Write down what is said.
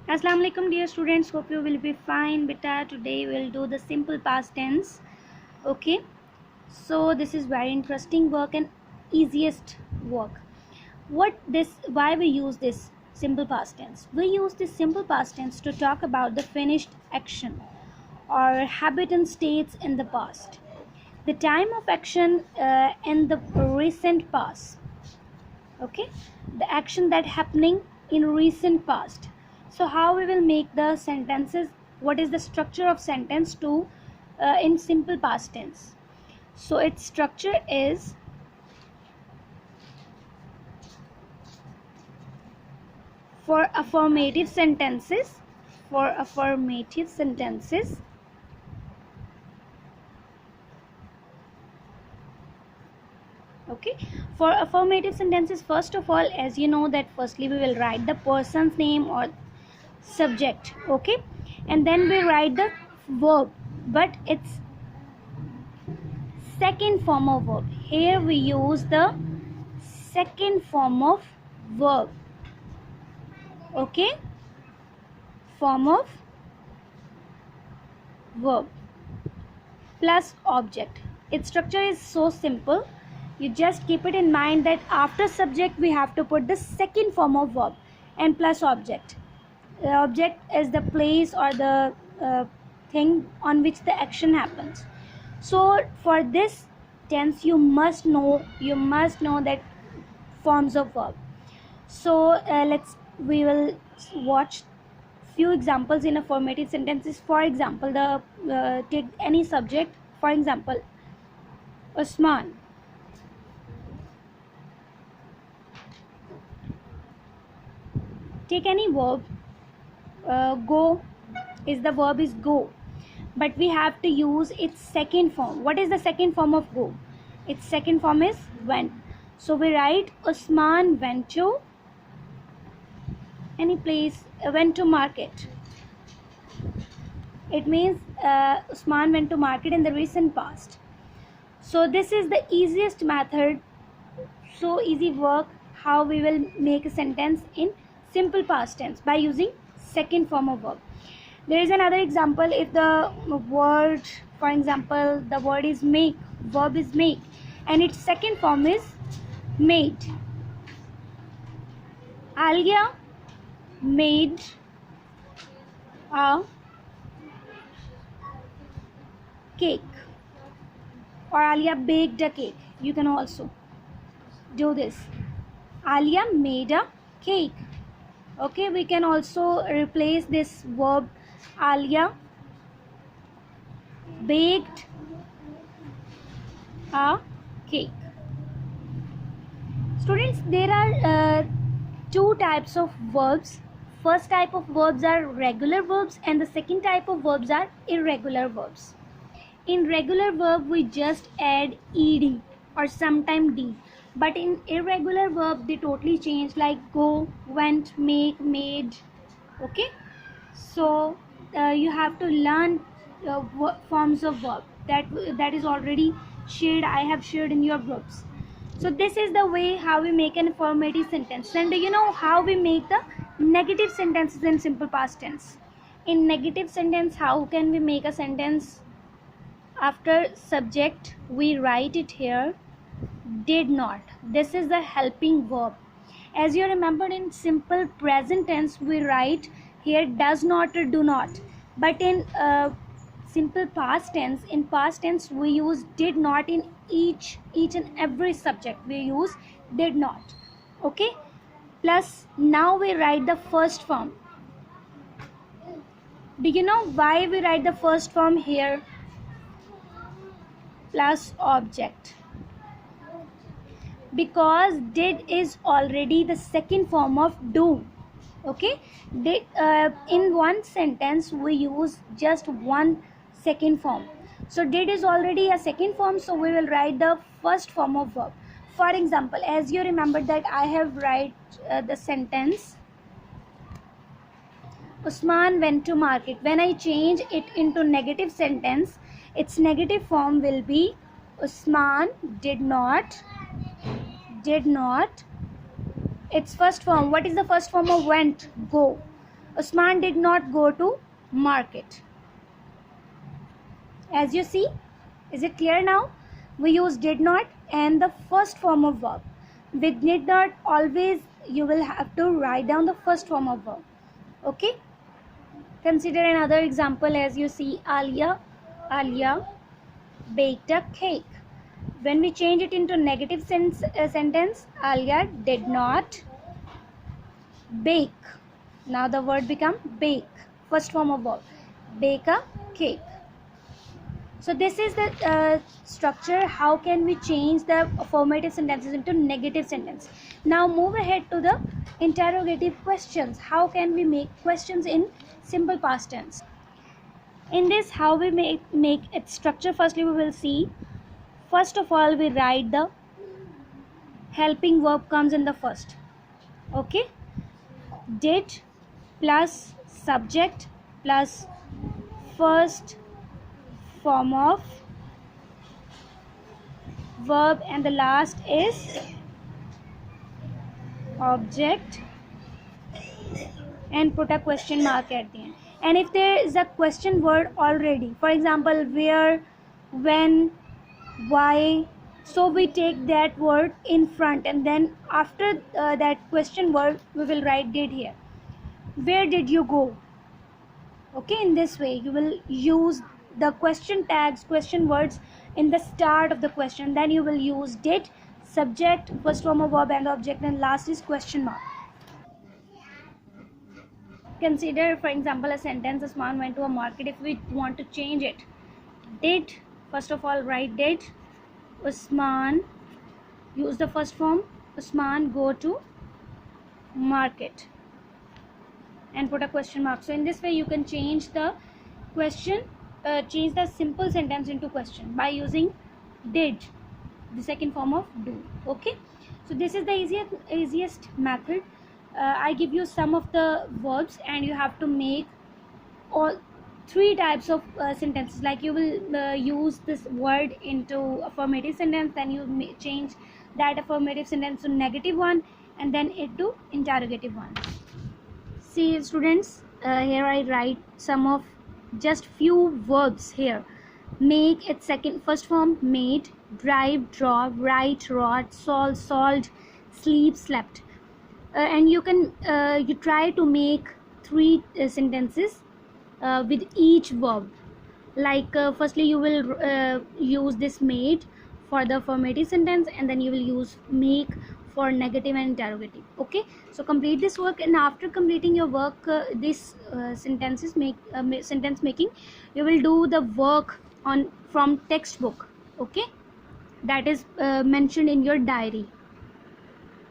Assalamu alaikum dear students, hope you will be fine. Beta, today we'll do the simple past tense. Okay, so this is very interesting work and easiest work. Why we use this simple past tense? We use this simple past tense to talk about the finished action or habit and states in the past, the time of action in the recent past. Okay, the action that happening in recent past. So how we will make the sentences, what is the structure of sentence to in simple past tense? So its structure is for affirmative sentences, okay, for affirmative sentences, first of all, as you know that firstly we will write the person's name or subject, okay, and then we write the verb, but it's second form of verb. Here we use the second form of verb, okay, form of verb plus object. Its structure is so simple. You just keep it in mind that after subject we have to put the second form of verb and plus object. The object is the place or the thing on which the action happens. So for this tense you must know that forms of verb. So we will watch few examples in affirmative sentences. For example, take any subject. For example, Usman. Take any verb. Go is the verb is go, but we have to use its second form. What is the second form of go? Its second form is went. So we write Usman went to any place, went to market. It means Usman went to market in the recent past. So this is the easiest method, so easy work, how we will make a sentence in simple past tense by using second form of verb. There is another example. If the word, for example, the word is make, verb is make, and its second form is made. Alia made a cake, or Alia baked a cake. You can also do this. Alia made a cake. Okay, we can also replace this verb Alia baked a cake. Students, there are two types of verbs. First type of verbs are regular verbs and the second type of verbs are irregular verbs. In regular verb we just add ed or sometime d, but in irregular verb they totally change, like go, went, make, made. Okay, so you have to learn forms of verb that is already shared. I have shared in your groups. So this is the way how we make an affirmative sentence. And do you know how we make the negative sentences in simple past tense? In negative sentence, how can we make a sentence? After subject we write it here did not. This is the helping verb. As you remember, in simple present tense we write here does not or do not, but in simple past tense, in past tense we use did not. In each and every subject we use did not. Okay, plus now we write the first form. Do you know why we write the first form here? Plus object, because did is already the second form of do. Okay, did in one sentence we use just one second form, so did is already a second form, so we will write the first form of verb. For example, as you remember that I have write the sentence Usman went to market. When I change it into negative sentence, its negative form will be Usman did not. Its first form, what is the first form of went? Go. Usman did not go to market. As you see, is it clear now? We use did not and the first form of verb. With did not, always you will have to write down the first form of verb. Okay? Consider another example. As you see, Alia baked a cake. When we change it into negative sentence, Alia did not bake. Now the word become bake. First form of verb. Bake a cake. So this is the structure. How can we change the affirmative sentences into negative sentence? Now move ahead to the interrogative questions. How can we make questions in simple past tense? In this, how we make its structure, firstly we will see. First of all, we write the helping verb comes in the first. Okay? Did plus subject plus first form of verb, and the last is object, and put a question mark at the end. And if there is a question word already, for example where, when, why, so we take that word in front, and then after that question word we will write did here. Where did you go? Okay, in this way you will use the question tags, question words in the start of the question. Then you will use did, subject, first form of verb and object, and last is question mark. Consider, for example, a sentence, Usman went to a market. If we want to change it, did, first of all write did Usman, use the first form, Usman go to market, and put a question mark. So in this way you can change the question, change the simple sentence into question by using did, the second form of do. Okay, so this is the easiest method. I give you some of the verbs, and you have to make all three types of sentences. Like you will use this word into affirmative sentence, then you change that affirmative sentence to negative one, and then it to interrogative one. See students, here I write some of just few verbs here. Make, its second first form made, drive, draw, write, wrote, solve, solved, sleep, slept. And you can you try to make three sentences with each verb. Like firstly you will use this made for the affirmative sentence, and then you will use make for negative and interrogative. Okay, so complete this work, and after completing your work, this sentences sentence making, you will do the work on from textbook. Okay, that is mentioned in your diary.